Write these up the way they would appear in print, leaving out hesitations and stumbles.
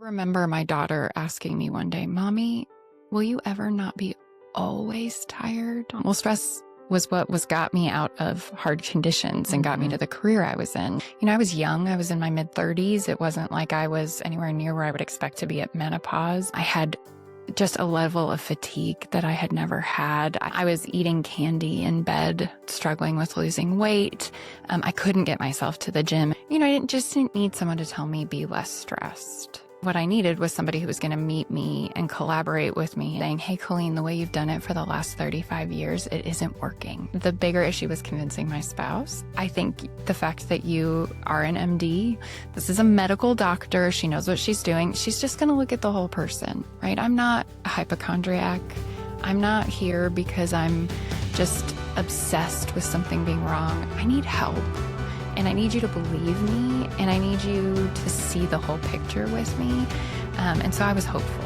Remember my daughter asking me one day, Mommy, will you ever not be always tired? Well, stress was what got me out of hard conditions and got me to the career I was in. I was young. I was in my mid-30s. It wasn't like I was anywhere near where I would expect to be at menopause. I had just a level of fatigue that I had never had. I was eating candy in bed, struggling with losing weight. I couldn't get myself to the gym. I didn't need someone to tell me be less stressed. What I needed was somebody who was going to meet me and collaborate with me, saying, hey, Colleen, the way you've done it for the last 35 years, it isn't working. The bigger issue was convincing my spouse. I think the fact that you are an MD, this is a medical doctor, she knows what she's doing, she's just going to look at the whole person, right? I'm not a hypochondriac. I'm not here because I'm just obsessed with something being wrong. I need help. And I need you to believe me, and I need you to see the whole picture with me. And so I was hopeful.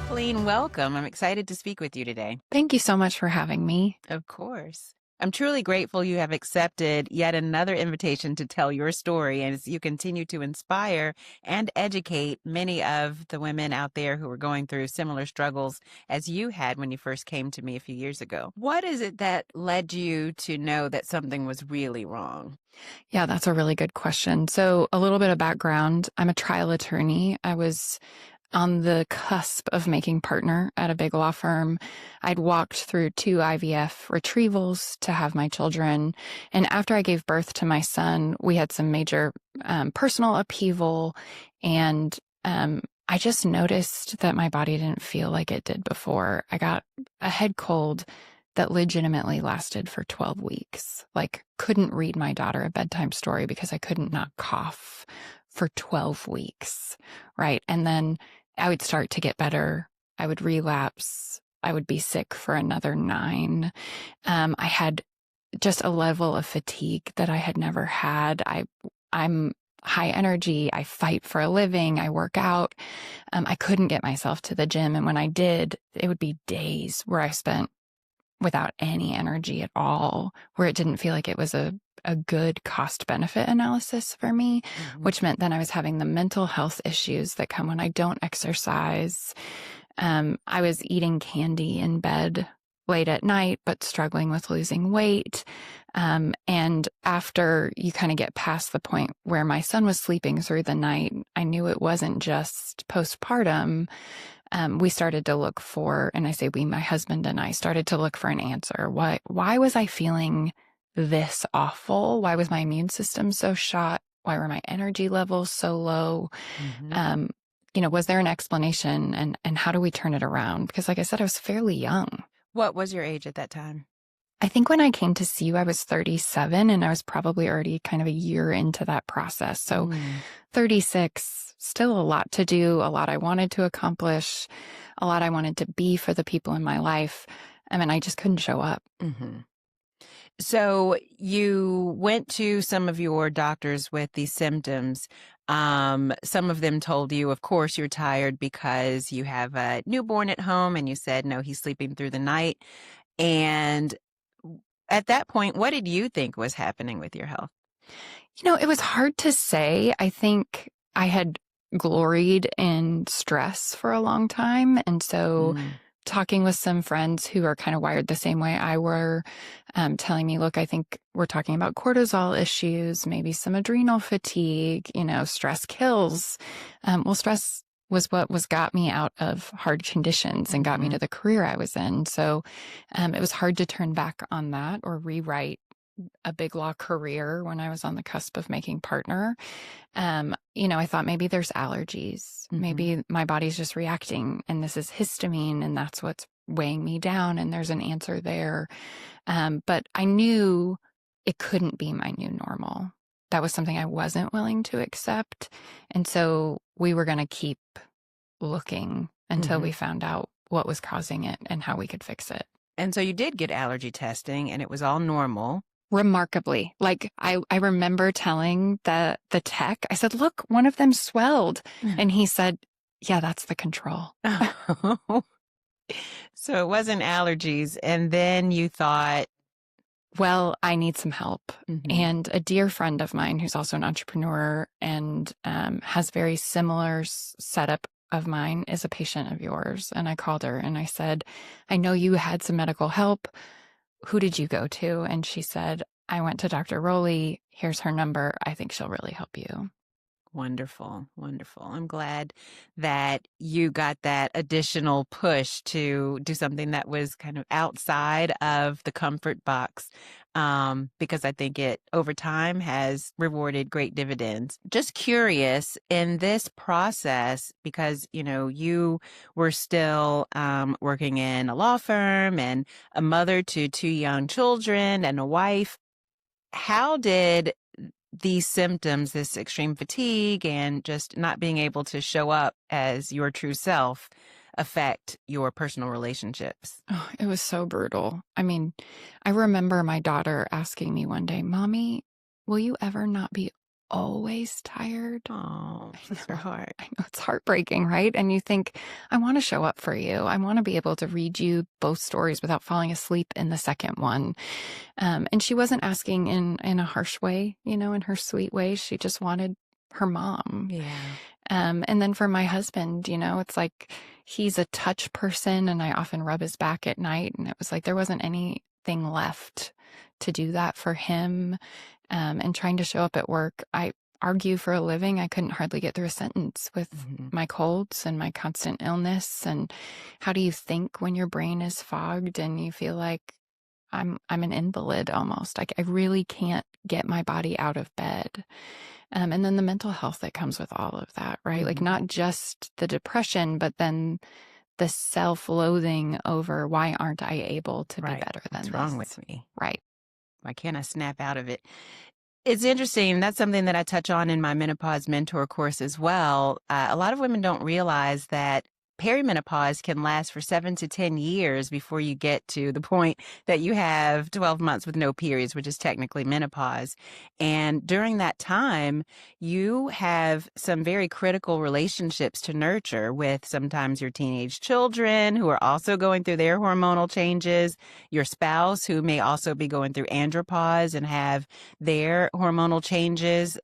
Colleen, welcome. I'm excited to speak with you today. Thank you so much for having me. Of course. I'm truly grateful you have accepted yet another invitation to tell your story as you continue to inspire and educate many of the women out there who are going through similar struggles as you had when you first came to me a few years ago. What is it that led you to know that something was really wrong? Yeah, that's a really good question. So a little bit of background. I'm a trial attorney. I was on the cusp of making partner at a big law firm. I'd walked through 2 IVF retrievals to have my children. And after I gave birth to my son, we had some major personal upheaval. And I just noticed that my body didn't feel like it did before. I got a head cold that legitimately lasted for 12 weeks. Like, couldn't read my daughter a bedtime story because I couldn't not cough for 12 weeks, right? And then I would start to get better. I would relapse. I would be sick for another 9. I had just a level of fatigue that I had never had. I'm high energy. I fight for a living. I work out. I couldn't get myself to the gym. And when I did, it would be days where I spent without any energy at all, where it didn't feel like it was a good cost benefit analysis for me, which meant then I was having the mental health issues that come when I don't exercise. I was eating candy in bed late at night, but struggling with losing weight. And after you kind of get past the point where my son was sleeping through the night, I knew it wasn't just postpartum. We started to look for, and I say we, my husband and I started to look for an answer. Why was I feeling this awful? Why was my immune system so shot? Why were my energy levels so low? Was there an explanation, and how do we turn it around? Because like I said, I was fairly young. What was your age at that time? I think when I came to see you, I was 37, and I was probably already kind of a year into that process. So 36, still a lot to do, a lot I wanted to accomplish, a lot I wanted to be for the people in my life. I just couldn't show up. So you went to some of your doctors with these symptoms. Some of them told you, of course, you're tired because you have a newborn at home, and you said, no, he's sleeping through the night. And at that point, what did you think was happening with your health? It was hard to say. I think I had gloried in stress for a long time. And so talking with some friends who are kind of wired the same way I were, telling me, look, I think we're talking about cortisol issues, maybe some adrenal fatigue, stress kills. Well, stress was what got me out of hard conditions and got me to the career I was in. So it was hard to turn back on that or rewrite a big law career when I was on the cusp of making partner. I thought maybe there's allergies. Maybe my body's just reacting, and this is histamine, and that's what's weighing me down, and there's an answer there. But I knew it couldn't be my new normal. That was something I wasn't willing to accept. And so we were going to keep looking until we found out what was causing it and how we could fix it. And so you did get allergy testing, and it was all normal. Remarkably. Like I remember telling the tech, I said, look, one of them swelled. And he said, yeah, that's the control. So it wasn't allergies. And then you thought, Well, I need some help. Mm-hmm. And a dear friend of mine who's also an entrepreneur and has very similar setup of mine is a patient of yours. And I called her and I said, I know you had some medical help. Who did you go to? And she said, I went to Dr. Rowley. Here's her number. I think she'll really help you. Wonderful, wonderful. I'm glad that you got that additional push to do something that was kind of outside of the comfort box, because I think it over time has rewarded great dividends. Just curious in this process, because you were still working in a law firm and a mother to two young children and a wife. How did these symptoms, this extreme fatigue and just not being able to show up as your true self, affect your personal relationships? Oh, it was so brutal. I mean, I remember my daughter asking me one day, Mommy, will you ever not be always tired? Oh, I bless your know. heart. I know it's heartbreaking, right? And you think, I want to show up for you. I want to be able to read you both stories without falling asleep in the second one. And she wasn't asking in a harsh way, in her sweet way. She just wanted her mom. Yeah. And then for my husband, it's like he's a touch person and I often rub his back at night. And it was like there wasn't anything left to do that for him. And trying to show up at work, I argue for a living. I couldn't hardly get through a sentence with Mm-hmm. my colds and my constant illness. And how do you think when your brain is fogged and you feel like I'm an invalid almost? Like I really can't get my body out of bed. And then the mental health that comes with all of that, right? Like Mm-hmm. not just the depression, but then the self-loathing over why aren't I able to be Right. better than What's wrong this? with me? Right. Why can't I snap out of it? It's interesting. That's something that I touch on in my menopause mentor course as well. A lot of women don't realize that perimenopause can last for 7 to 10 years before you get to the point that you have 12 months with no periods, which is technically menopause. And during that time, you have some very critical relationships to nurture with sometimes your teenage children who are also going through their hormonal changes, your spouse who may also be going through andropause and have their hormonal changes,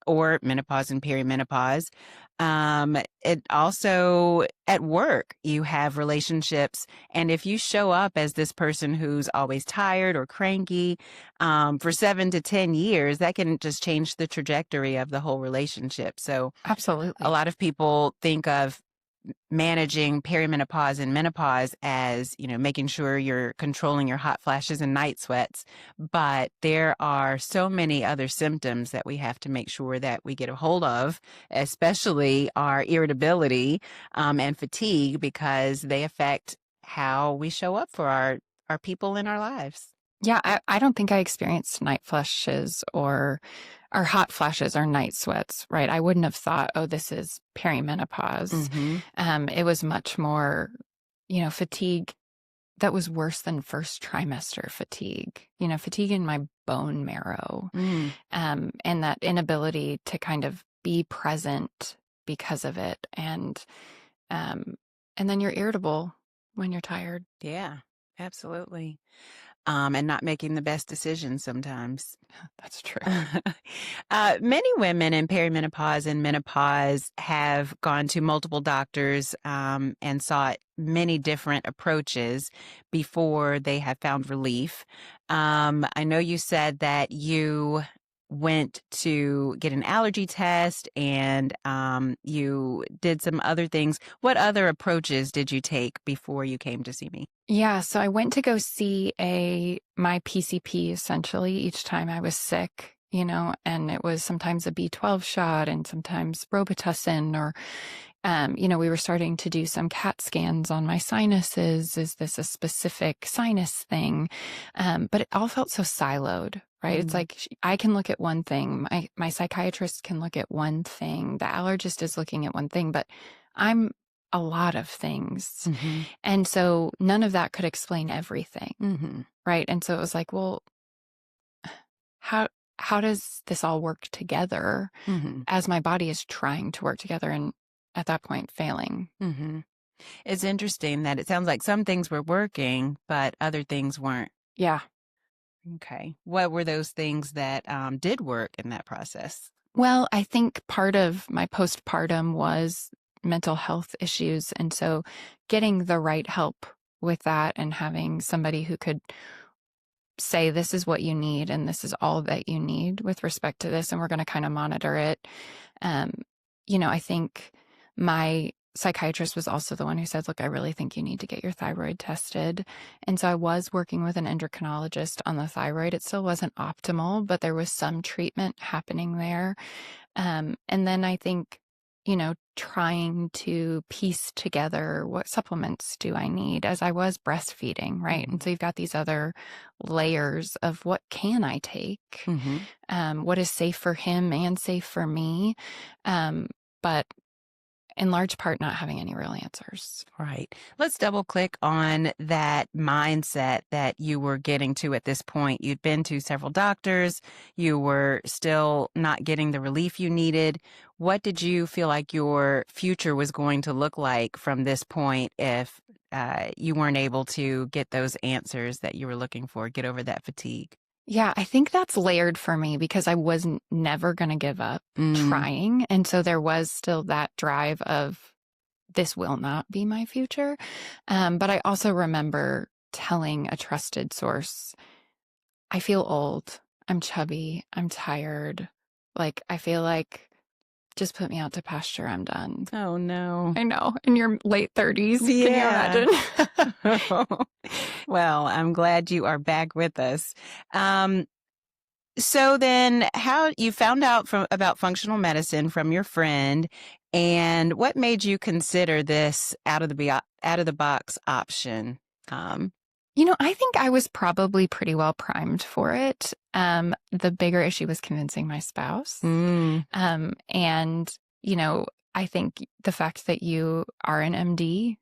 or menopause and perimenopause. It also at work, you have relationships. And if you show up as this person who's always tired or cranky, for 7 to 10 years, that can just change the trajectory of the whole relationship. So a Absolutely. lot of people think of managing perimenopause and menopause as, making sure you're controlling your hot flashes and night sweats. But there are so many other symptoms that we have to make sure that we get a hold of, especially our irritability, and fatigue, because they affect how we show up for our people in our lives. Yeah, I don't think I experienced night flashes or hot flashes or night sweats, right? I wouldn't have thought, oh, this is perimenopause. Mm-hmm. It was much more, fatigue that was worse than first trimester fatigue, fatigue in my bone marrow, Mm, and that inability to kind of be present because of it. Um, and then you're irritable when you're tired. yeah, absolutely. And not making the best decisions sometimes. That's true. Many women in perimenopause and menopause have gone to multiple doctors, and sought many different approaches before they have found relief. I know you said that you went to get an allergy test and you did some other things. What other approaches did you take before you came to see me? Yeah, so I went to go see my PCP essentially each time I was sick, and it was sometimes a B12 shot and sometimes Robitussin or we were starting to do some CAT scans on my sinuses. Is this a specific sinus thing? But it all felt so siloed, right? It's Mm-hmm. like I can look at one thing, my psychiatrist can look at one thing, the allergist is looking at one thing, but I'm a lot of things. Mm-hmm. And so none of that could explain everything, Mm-hmm. right? And so it was like, well, how how does this all work together Mm-hmm. as my body is trying to work together and at that point failing? Mm-hmm. It's interesting that it sounds like some things were working, but other things weren't. Yeah. Okay. What were those things that did work in that process? Well, I think part of my postpartum was mental health issues. And so getting the right help with that and having somebody who could say, this is what you need, and this is all that you need with respect to this, and we're going to kind of monitor it. Um, I think my psychiatrist was also the one who said, look, I really think you need to get your thyroid tested. And so I was working with an endocrinologist on the thyroid. It still wasn't optimal, but there was some treatment happening there. And then I think, trying to piece together what supplements do I need as I was breastfeeding, right? Mm-hmm. And so you've got these other layers of what can I take, what is safe for him and safe for me, but in large part not having any real answers. Right. Let's double click on that mindset that you were getting to at this point. You'd been to several doctors. You were still not getting the relief you needed. What did you feel like your future was going to look like from this point if you weren't able to get those answers that you were looking for, get over that fatigue? Yeah, I think that's layered for me because I was never going to give up trying. And so there was still that drive of this will not be my future. But I also remember telling a trusted source, I feel old, I'm chubby, I'm tired. Like, I feel like just put me out to pasture, I'm done. Oh, no. I know, in your late 30s. Yeah. Can you imagine? Well, I'm glad you are back with us. So then how you found out about functional medicine from your friend, and what made you consider this out of the box option? I think I was probably pretty well primed for it. The bigger issue was convincing my spouse. And, I think the fact that you are an MD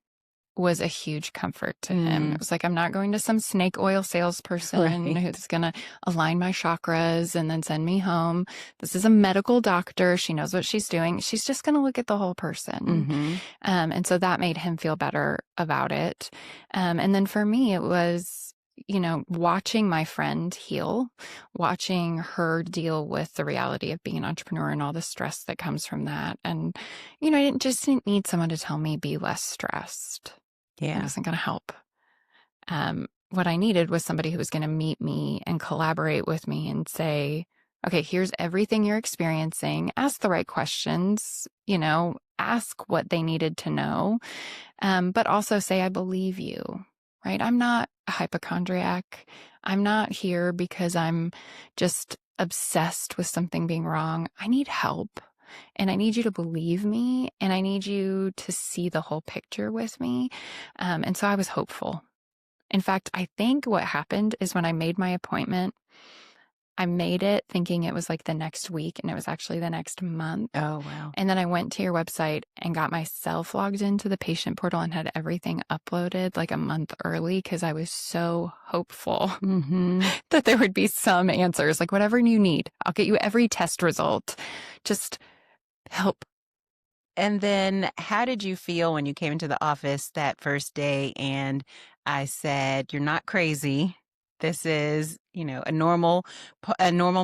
was a huge comfort to him. It was like, I'm not going to some snake oil salesperson who's going to align my chakras and then send me home. This is a medical doctor. She knows what she's doing. She's just going to look at the whole person. And so that made him feel better about it. And then for me, it was, watching my friend heal, watching her deal with the reality of being an entrepreneur and all the stress that comes from that. And, I didn't need someone to tell me be less stressed. Yeah. It wasn't going to help. What I needed was somebody who was going to meet me and collaborate with me and say, okay, here's everything you're experiencing. Ask the right questions, ask what they needed to know, but also say, I believe you, right? I'm not a hypochondriac. I'm not here because I'm just obsessed with something being wrong. I need help. And I need you to believe me, and I need you to see the whole picture with me. And so I was hopeful. In fact, I think what happened is when I made my appointment, I made it thinking it was like the next week, and it was actually the next month. Oh, wow. And then I went to your website and got myself logged into the patient portal and had everything uploaded like a month early because I was so hopeful that there would be some answers, like whatever you need. I'll get you every test result. Just help. And then how did you feel when you came into the office that first day and I said, you're not crazy. This is, a normal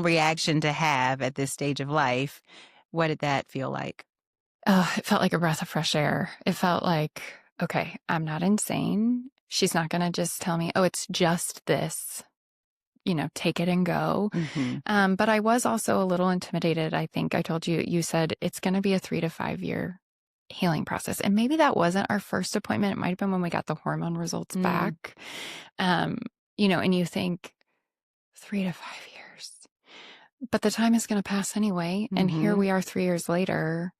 reaction to have at this stage of life. What did that feel like? It felt like a breath of fresh air. It felt like, okay, I'm not insane. She's not going to just tell me, oh, it's just this. Take it and go. But I was also a little intimidated. I think I told you said it's going to be a 3 to 5 year healing process. And maybe that wasn't our first appointment. It might've been when we got the hormone results back. And you think 3 to 5 years, but the time is going to pass anyway. And here we are 3 years later,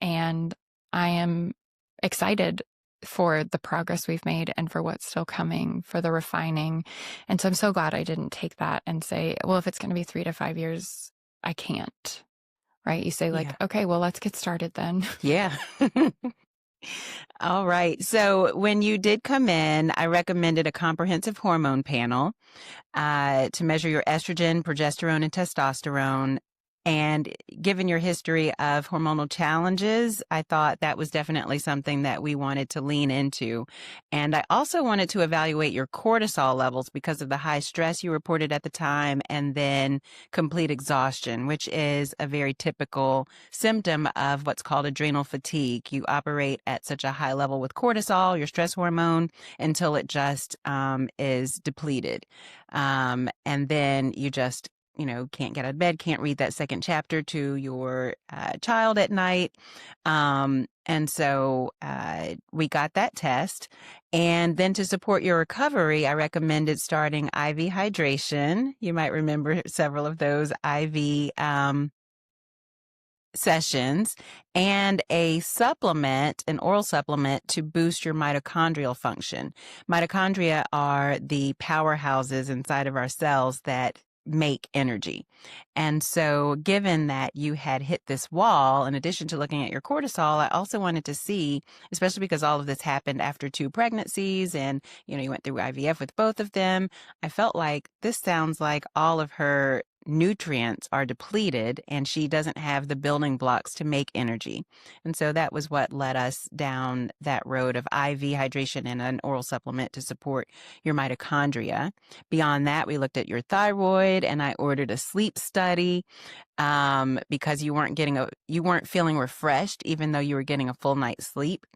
and I am excited for the progress we've made and for what's still coming, for the refining. And so I'm so glad I didn't take that and say, well, if it's going to be 3 to 5 years, I can't, right? You say like, okay, well, let's get started then. Yeah. All right. So when you did come in, I recommended a comprehensive hormone panel to measure your estrogen, progesterone, and testosterone. And given your history of hormonal challenges, I thought that was definitely something that we wanted to lean into. And I also wanted to evaluate your cortisol levels because of the high stress you reported at the time, and then complete exhaustion, which is a very typical symptom of what's called adrenal fatigue. You operate at such a high level with cortisol, your stress hormone, until it just is depleted. And then you just can't get out of bed, can't read that second chapter to your child at night. And so we got that test. And then to support your recovery, I recommended starting IV hydration. You might remember several of those IV sessions, and a supplement, an oral supplement to boost your mitochondrial function. Mitochondria are the powerhouses inside of our cells that make energy. And so given that you had hit this wall, in addition to looking at your cortisol, I also wanted to see, especially because all of this happened after 2 pregnancies and, you went through IVF with both of them. I felt like this sounds like all of her nutrients are depleted and she doesn't have the building blocks to make energy. And so that was what led us down that road of IV hydration and an oral supplement to support your mitochondria. Beyond that, we looked at your thyroid, and I ordered a sleep study because you weren't feeling refreshed even though you were getting a full night's sleep.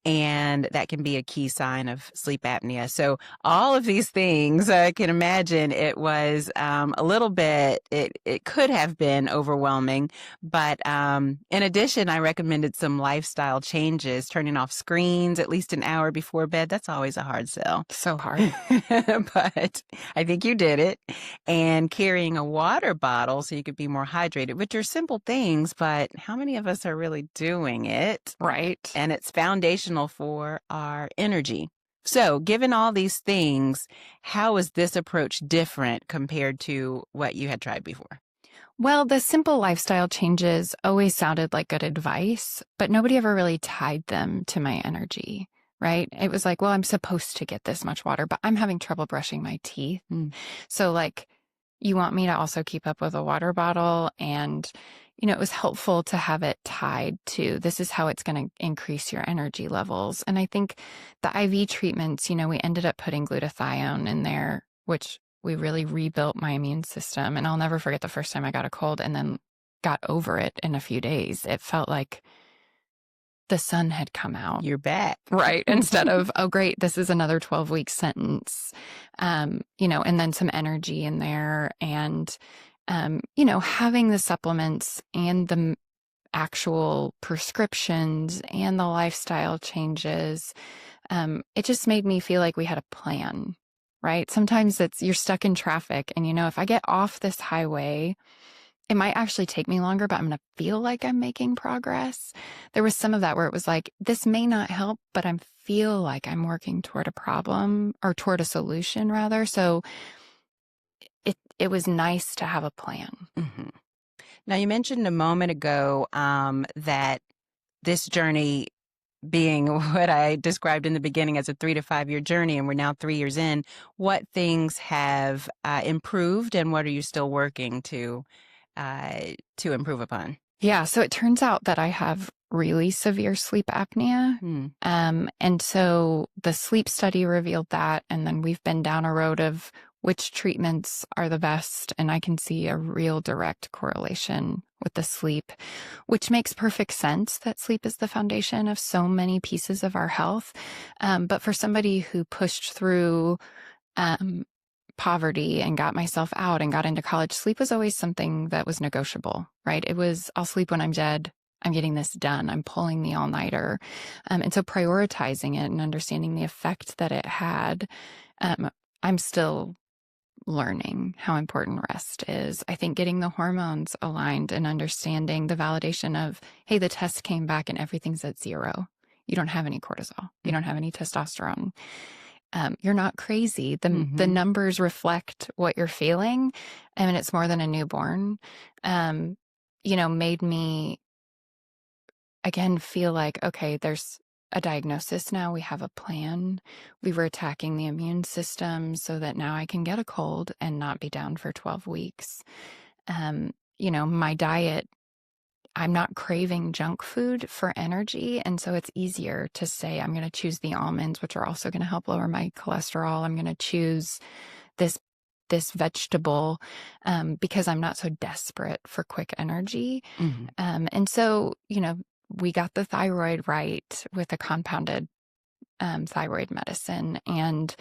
And that can be a key sign of sleep apnea. So all of these things, I can imagine it was a little bit, it could have been overwhelming. But in addition, I recommended some lifestyle changes, turning off screens at least an hour before bed. That's always a hard sell. So hard. But I think you did it. And carrying a water bottle so you could be more hydrated, which are simple things, but how many of us are really doing it? Right. And it's foundational for our energy. So, given all these things, how is this approach different compared to what you had tried before? Well, the simple lifestyle changes always sounded like good advice, but nobody ever really tied them to my energy, right? It was like, well, I'm supposed to get this much water, but I'm having trouble brushing my teeth. So, like, you want me to also keep up with a water bottle, and it was helpful to have it tied to this is how it's going to increase your energy levels. And I think the IV treatments, we ended up putting glutathione in there, which we really rebuilt my immune system. And I'll never forget the first time I got a cold and then got over it in a few days. It felt like the sun had come out. You're back. Right. Instead of, oh, great, this is another 12-week sentence, and then some energy in there. And, having the supplements and the actual prescriptions and the lifestyle changes, it just made me feel like we had a plan, right? Sometimes you're stuck in traffic and, if I get off this highway, it might actually take me longer, but I'm going to feel like I'm making progress. There was some of that where it was like, this may not help, but I feel like I'm working toward a problem or toward a solution rather. So it was nice to have a plan. Mm-hmm. Now, you mentioned a moment ago that this journey being what I described in the beginning as a 3 to 5 year journey, and we're now 3 years in, what things have improved and what are you still working to improve upon? Yeah, so it turns out that I have really severe sleep apnea. And so the sleep study revealed that, and then we've been down a road of which treatments are the best, and I can see a real direct correlation with the sleep, which makes perfect sense that sleep is the foundation of so many pieces of our health. But for somebody who pushed through poverty and got myself out and got into college, sleep was always something that was negotiable, right? It was, I'll sleep when I'm dead. I'm getting this done. I'm pulling the all-nighter. And so prioritizing it and understanding the effect that it had, I'm still learning how important rest is. I think getting the hormones aligned and understanding the validation of, hey, the test came back and everything's at 0. You don't have any cortisol. You don't have any testosterone. You're not crazy. The numbers reflect what you're feeling. And it's more than a newborn. Made me again feel like, okay, there's a diagnosis now. We have a plan. We were attacking the immune system so that now I can get a cold and not be down for 12 weeks. my diet, I'm not craving junk food for energy. And so it's easier to say, I'm going to choose the almonds, which are also going to help lower my cholesterol. I'm going to choose this vegetable because I'm not so desperate for quick energy. Mm-hmm. And so, we got the thyroid right with a compounded thyroid medicine. And,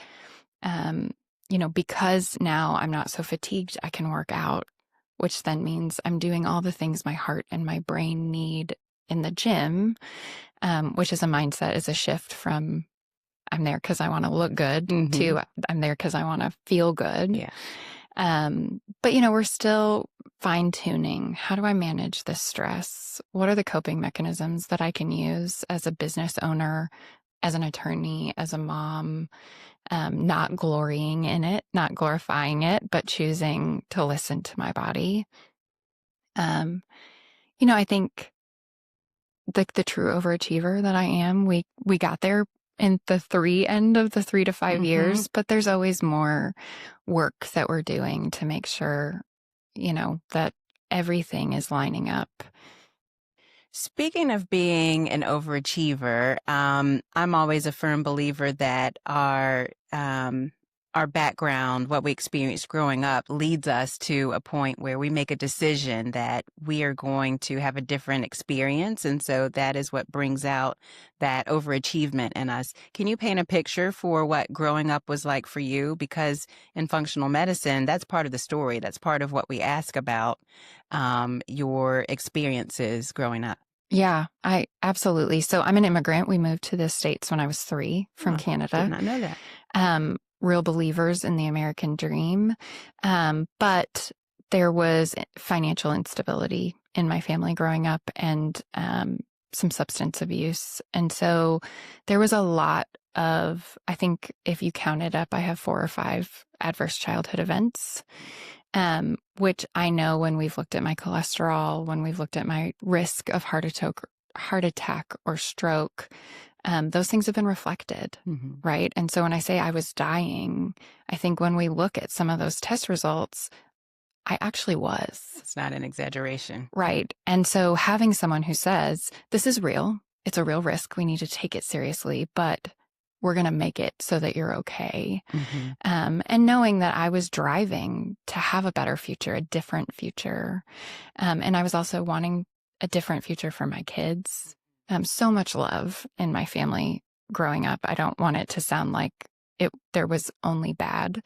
because now I'm not so fatigued, I can work out, which then means I'm doing all the things my heart and my brain need in the gym, which is a shift from I'm there because I want to look good to I'm there because I want to feel good. Yeah. But, we're still fine tuning. How do I manage this stress? What are the coping mechanisms that I can use as a business owner, as an attorney, as a mom? Not glorying in it, not glorifying it, but choosing to listen to my body. I think the true overachiever that I am, we got there in the end of the 3 to 5 years, but there's always more work that we're doing to make sure, that everything is lining up. Speaking of being an overachiever, I'm always a firm believer that our background, what we experienced growing up, leads us to a point where we make a decision that we are going to have a different experience. And so that is what brings out that overachievement in us. Can you paint a picture for what growing up was like for you? Because in functional medicine, that's part of the story. That's part of what we ask about, your experiences growing up. Yeah, I absolutely. So I'm an immigrant. We moved to the States when I was 3 from Canada. Did not know that. Real believers in the American dream. But there was financial instability in my family growing up and some substance abuse. And so there was a lot of, I think if you count it up, I have 4 or 5 adverse childhood events, which I know when we've looked at my cholesterol, when we've looked at my risk of heart attack or stroke, those things have been reflected, right? And so when I say I was dying, I think when we look at some of those test results, I actually was. It's not an exaggeration. Right. And so having someone who says, this is real, it's a real risk, we need to take it seriously, but we're going to make it so that you're okay. And knowing that I was driving to have a better future, a different future. And I was also wanting a different future for my kids. So much love in my family growing up. I don't want it to sound like there was only bad.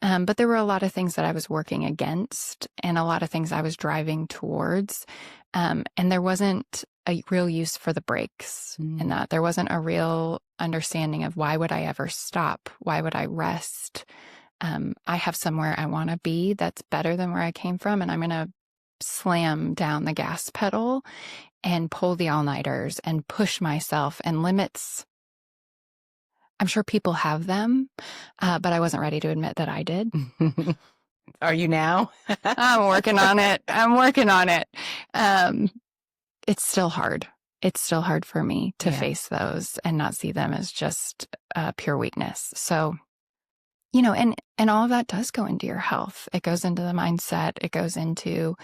But there were a lot of things that I was working against and a lot of things I was driving towards. And there wasn't a real use for the brakes in that. There wasn't a real understanding of why would I ever stop? Why would I rest? I have somewhere I want to be that's better than where I came from. And I'm going to slam down the gas pedal and pull the all-nighters and push myself and limits. I'm sure people have them, but I wasn't ready to admit that I did. Are you now? I'm working on it. It's still hard. It's still hard for me to face those and not see them as just pure weakness. So, and all of that does go into your health. It goes into the mindset. It goes into,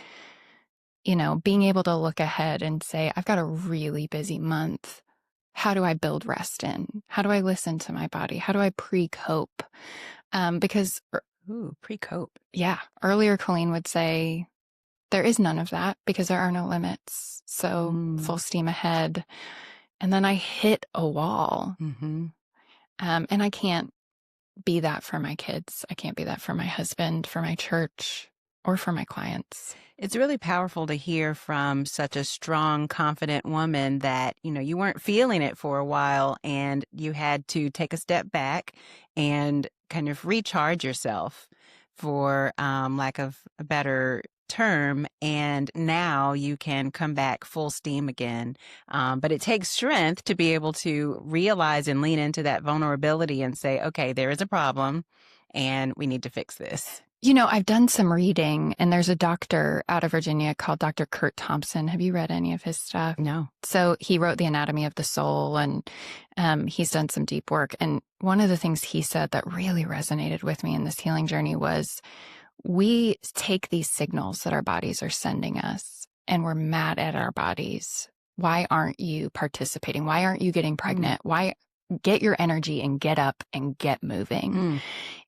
being able to look ahead and say, I've got a really busy month. How do I build rest in? How do I listen to my body? How do I pre-cope? Because pre-cope. Yeah. Earlier, Colleen would say, there is none of that because there are no limits. So full steam ahead. And then I hit a wall. And I can't be that for my kids. I can't be that for my husband, for my church, or for my clients. It's really powerful to hear from such a strong, confident woman that, you weren't feeling it for a while and you had to take a step back and kind of recharge yourself, for lack of a better term, and now you can come back full steam again. But it takes strength to be able to realize and lean into that vulnerability and say, okay, there is a problem and we need to fix this. I've done some reading, and there's a doctor out of Virginia called Dr. Kurt Thompson. Have you read any of his stuff? No. So he wrote The Anatomy of the Soul, and he's done some deep work. And one of the things he said that really resonated with me in this healing journey was, we take these signals that our bodies are sending us and we're mad at our bodies. Why aren't you participating? Why aren't you getting pregnant? Why get your energy and get up and get moving?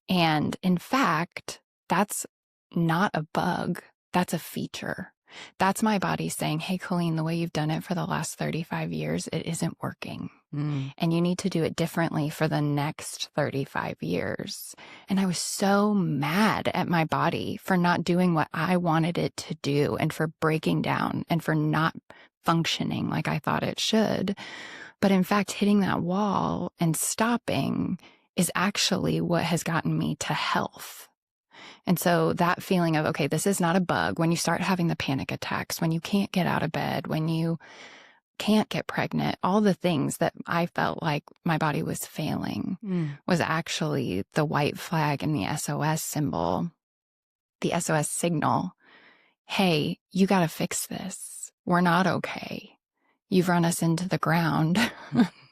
And in fact, that's not a bug. That's a feature. That's my body saying, hey, Colleen, the way you've done it for the last 35 years, it isn't working. And you need to do it differently for the next 35 years. And I was so mad at my body for not doing what I wanted it to do and for breaking down and for not functioning like I thought it should. But in fact, hitting that wall and stopping is actually what has gotten me to health. And so that feeling of, okay, this is not a bug, when you start having the panic attacks, when you can't get out of bed, when you can't get pregnant, all the things that I felt like my body was failing was actually the white flag and the SOS symbol, the SOS signal. Hey, you got to fix this. We're not okay. You've run us into the ground.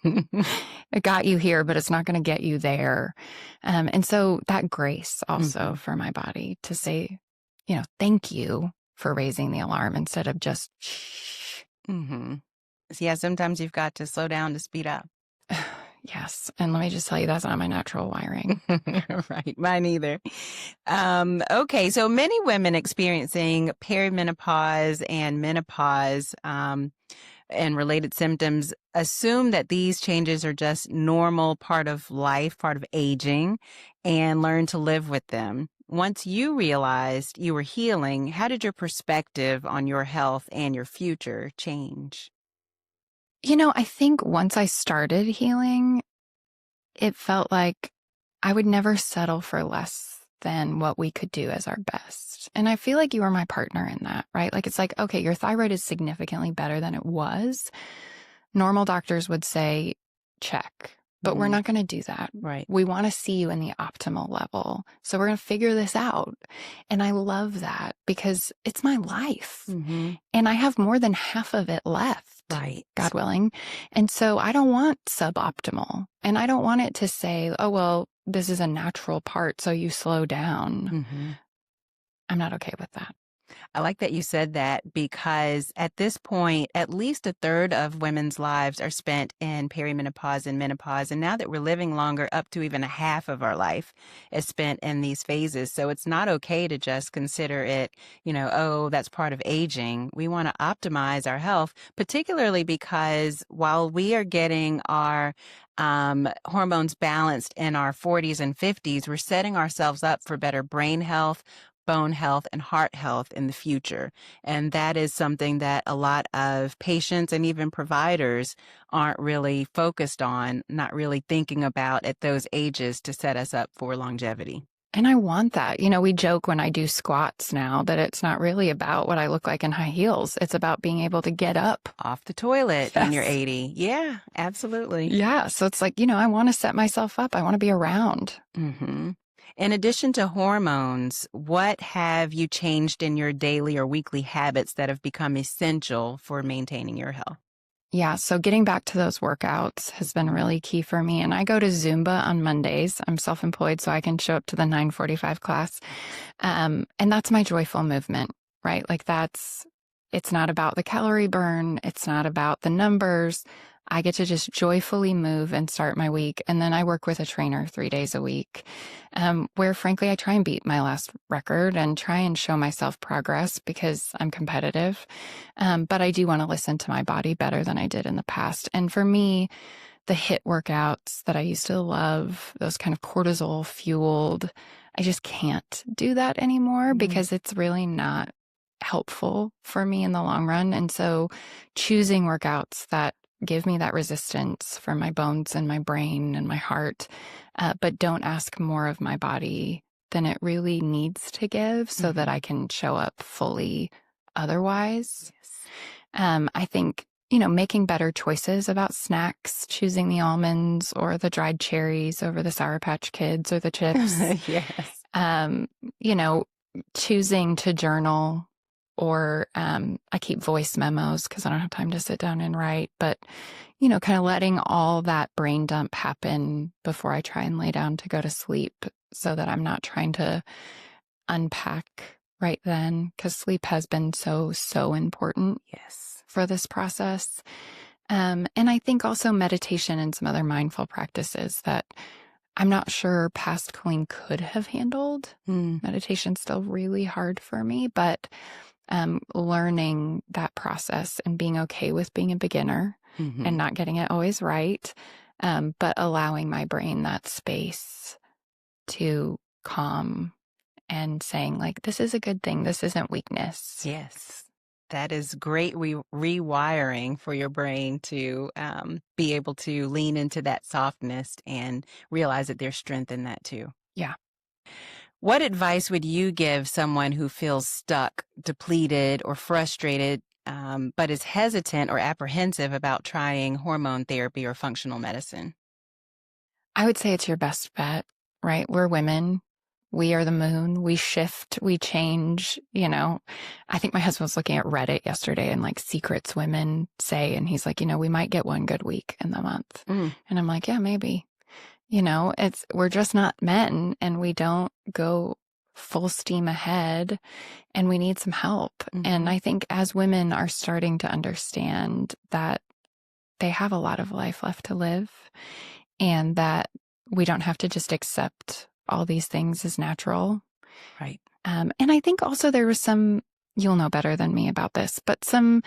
It got you here, but it's not going to get you there. And so that grace also for my body to say, thank you for raising the alarm instead of just shh. Yeah, sometimes you've got to slow down to speed up. Yes. And let me just tell you, that's not my natural wiring. Right. Mine either. Okay. So many women experiencing perimenopause and menopause and related symptoms assume that these changes are just normal part of life, part of aging, and learn to live with them. Once you realized you were healing, how did your perspective on your health and your future change? I think once I started healing, it felt like I would never settle for less than what we could do as our best. And I feel like you are my partner in that, right? Like, it's like, okay, your thyroid is significantly better than it was. Normal doctors would say, check, but we're not going to do that. Right. We want to see you in the optimal level. So we're going to figure this out. And I love that because it's my life. And I have more than half of it left. Right. God willing. And so I don't want suboptimal. And I don't want it to say, oh, well, this is a natural part, so you slow down. I'm not okay with that. I like that you said that because at this point, at least a third of women's lives are spent in perimenopause and menopause. And now that we're living longer, up to even a half of our life is spent in these phases. So it's not okay to just consider it, oh, that's part of aging. We want to optimize our health, particularly because while we are getting our hormones balanced in our 40s and 50s, we're setting ourselves up for better brain health, bone health, and heart health in the future. And that is something that a lot of patients and even providers aren't really focused on, not really thinking about at those ages to set us up for longevity. And I want that. We joke when I do squats now that it's not really about what I look like in high heels. It's about being able to get up off the toilet when you're 80. Yeah, absolutely. Yeah. So it's like, I want to set myself up. I want to be around. In addition to hormones, what have you changed in your daily or weekly habits that have become essential for maintaining your health? Yeah, so getting back to those workouts has been really key for me. And I go to Zumba on Mondays. I'm self-employed, so I can show up to the 9:45 class. And that's my joyful movement, right? Like it's not about the calorie burn. It's not about the numbers. I get to just joyfully move and start my week. And then I work with a trainer 3 days a week, where frankly, I try and beat my last record and try and show myself progress because I'm competitive. But I do want to listen to my body better than I did in the past. And for me, the HIIT workouts that I used to love, those kind of cortisol fueled, I just can't do that anymore because it's really not helpful for me in the long run. And so choosing workouts that give me that resistance for my bones and my brain and my heart, but don't ask more of my body than it really needs to give so that I can show up fully otherwise. I think, making better choices about snacks, choosing the almonds or the dried cherries over the Sour Patch Kids or the chips. Yes. Choosing to journal. Or I keep voice memos because I don't have time to sit down and write. But, kind of letting all that brain dump happen before I try and lay down to go to sleep so that I'm not trying to unpack right then because sleep has been so important Yes. for this process. And I think also meditation and some other mindful practices that I'm not sure past Colleen could have handled. Meditation's still really hard for me, but learning that process and being okay with being a beginner and not getting it always right, but allowing my brain that space to calm and saying, like, this is a good thing. This isn't weakness. Yes. That is great rewiring for your brain to be able to lean into that softness and realize that there's strength in that too. Yeah. What advice would you give someone who feels stuck, depleted, or frustrated, but is hesitant or apprehensive about trying hormone therapy or functional medicine? I would say it's your best bet, right? We're women. We are the moon. We shift, we change, I think my husband was looking at Reddit yesterday and like secrets women say, and he's like, we might get one good week in the month. And I'm like, yeah, maybe. We're just not men and we don't go full steam ahead and we need some help. And I think as women are starting to understand that they have a lot of life left to live and that we don't have to just accept all these things as natural. Right. And I think also there was some, you'll know better than me about this, but some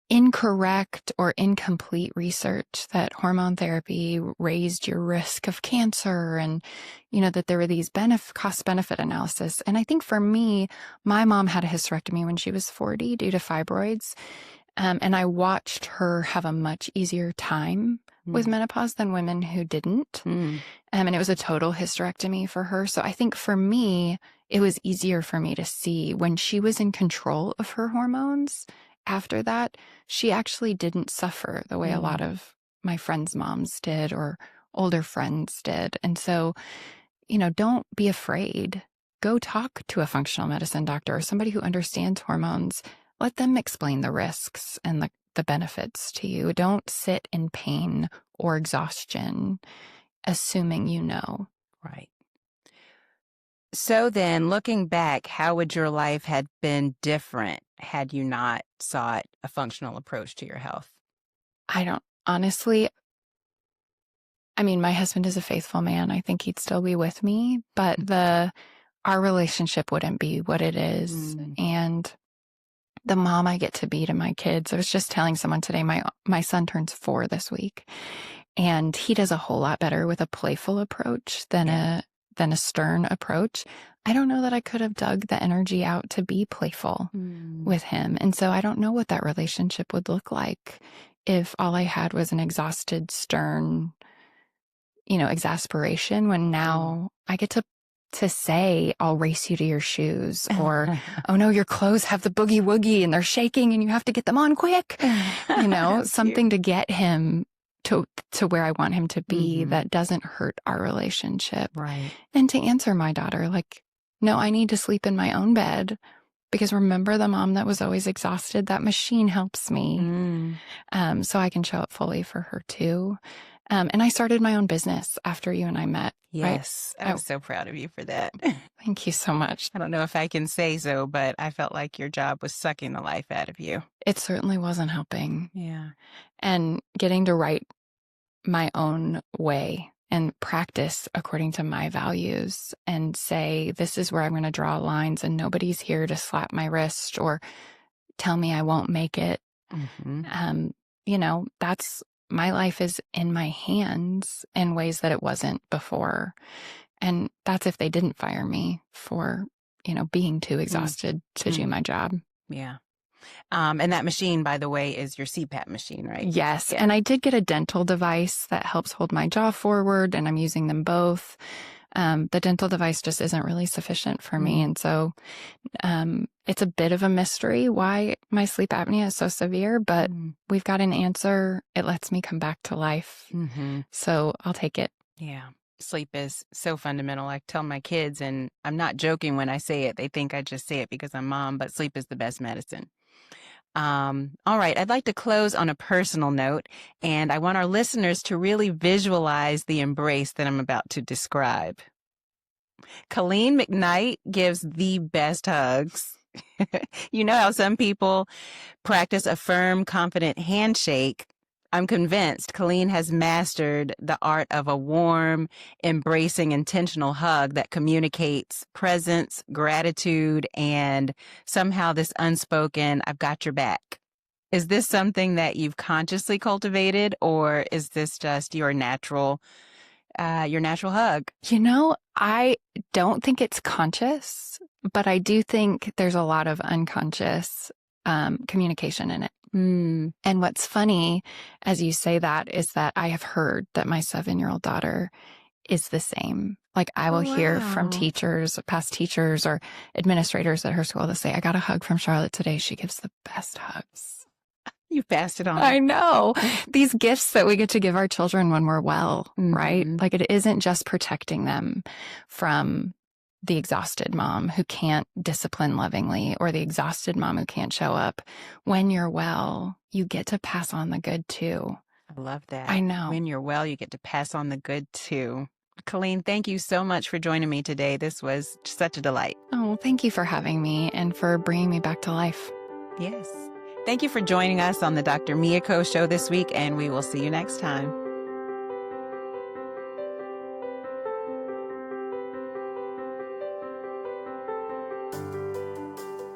incorrect or incomplete research that hormone therapy raised your risk of cancer and, that there were these cost benefit analysis. And I think for me, my mom had a hysterectomy when she was 40 due to fibroids. And I watched her have a much easier time with menopause than women who didn't. And it was a total hysterectomy for her. So I think for me, it was easier for me to see when she was in control of her hormones. After that, she actually didn't suffer the way a lot of my friends' moms did or older friends did. And so, don't be afraid. Go talk to a functional medicine doctor or somebody who understands hormones. Let them explain the risks and the benefits to you. Don't sit in pain or exhaustion, assuming you know. Right. So then, looking back, how would your life have been different had you not sought a functional approach to your health? I don't honestly. I mean, my husband is a faithful man. I think he'd still be with me, but our relationship wouldn't be what it is. And the mom I get to be to my kids. I was just telling someone today, my son turns 4 this week, and he does a whole lot better with a playful approach than a stern approach. I don't know that I could have dug the energy out to be playful with him. And so I don't know what that relationship would look like if all I had was an exhausted, stern, exasperation, when now I get to say, I'll race you to your shoes, or, oh no, your clothes have the boogie woogie and they're shaking and you have to get them on quick, something to get him to where I want him to be that doesn't hurt our relationship. Right. And to answer my daughter, like, no, I need to sleep in my own bed because remember the mom that was always exhausted, that machine helps me. So I can show up fully for her too. And I started my own business after you and I met. Yes. Right? I was so proud of you for that. Thank you so much. I don't know if I can say so, but I felt like your job was sucking the life out of you. It certainly wasn't helping. Yeah. And getting to write my own way and practice according to my values and say, this is where I'm going to draw lines and nobody's here to slap my wrist or tell me I won't make it. That's my life is in my hands in ways that it wasn't before. And that's if they didn't fire me for, being too exhausted to do my job. Yeah. And that machine, by the way, is your CPAP machine, right? Yes. Yeah. And I did get a dental device that helps hold my jaw forward, and I'm using them both. The dental device just isn't really sufficient for me. And so it's a bit of a mystery why my sleep apnea is so severe, but we've got an answer. It lets me come back to life. So I'll take it. Yeah. Sleep is so fundamental. I tell my kids, and I'm not joking when I say it, they think I just say it because I'm mom, but sleep is the best medicine. All right. I'd like to close on a personal note, and I want our listeners to really visualize the embrace that I'm about to describe. Colleen McKnight gives the best hugs. You know how some people practice a firm, confident handshake? I'm convinced Colleen has mastered the art of a warm, embracing, intentional hug that communicates presence, gratitude, and somehow this unspoken, I've got your back. Is this something that you've consciously cultivated, or is this just your natural hug? I don't think it's conscious, but I do think there's a lot of unconscious communication in it. And what's funny, as you say that, is that I have heard that my 7-year-old daughter is the same. Like I will hear from teachers, past teachers or administrators at her school that say, I got a hug from Charlotte today. She gives the best hugs. You passed it on. I know. These gifts that we get to give our children when we're well, right? Like it isn't just protecting them from the exhausted mom who can't discipline lovingly or the exhausted mom who can't show up. When you're well, you get to pass on the good too. I love that. I know. When you're well, you get to pass on the good too. Colleen, thank you so much for joining me today. This was such a delight. Oh, thank you for having me and for bringing me back to life. Yes. Thank you for joining us on the Dr. Miiko Show this week, and we will see you next time.